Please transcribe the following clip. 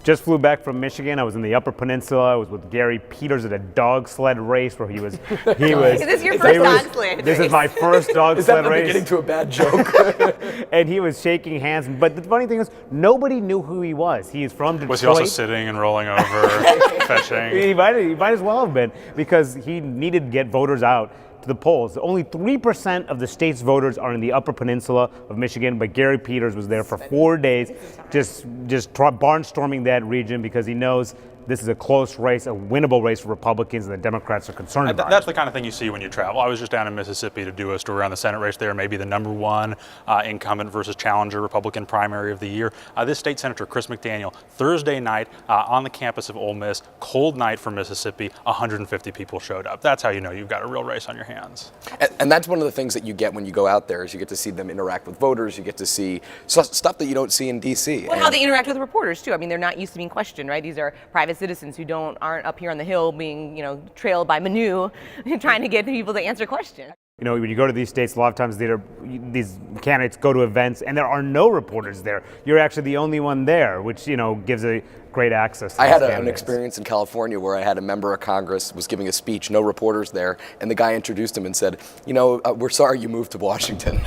Just flew back from Michigan. I was in the Upper Peninsula. I was with Gary Peters at a dog sled race where he was. Is this your first dog sled race? This is my first dog sled race. Is that getting to a bad joke? And he was shaking hands. But the funny thing is, nobody knew who he was. He is from Detroit. Was he also sitting and rolling over, fetching? He might as well have been, because he needed to get voters out to the polls. Only 3% of the state's voters are in the Upper Peninsula of Michigan, but Gary Peters was there for 4 days, just barnstorming that region because he knows this is a close race, a winnable race for Republicans, and the Democrats are concerned about That's the kind of thing you see when you travel. I was just down in Mississippi to do a story on the Senate race there, maybe the number one incumbent versus challenger Republican primary of the year. This state senator, Chris McDaniel, Thursday night on the campus of Ole Miss, cold night for Mississippi, 150 people showed up. That's how you know you've got a real race on your hands. And that's one of the things that you get when you go out there is you get to see them interact with voters. You get to see stuff that you don't see in D.C. Well, how they interact with reporters too. I mean, they're not used to being questioned, right? These are private citizens who aren't up here on the Hill being, trailed by Manu, trying to get people to answer questions. When you go to these states, a lot of times these candidates go to events and there are no reporters there. You're actually the only one there, which, gives a great access to I had these an candidates. experience in California where I had a member of Congress was giving a speech, no reporters there, and the guy introduced him and said, we're sorry you moved to Washington.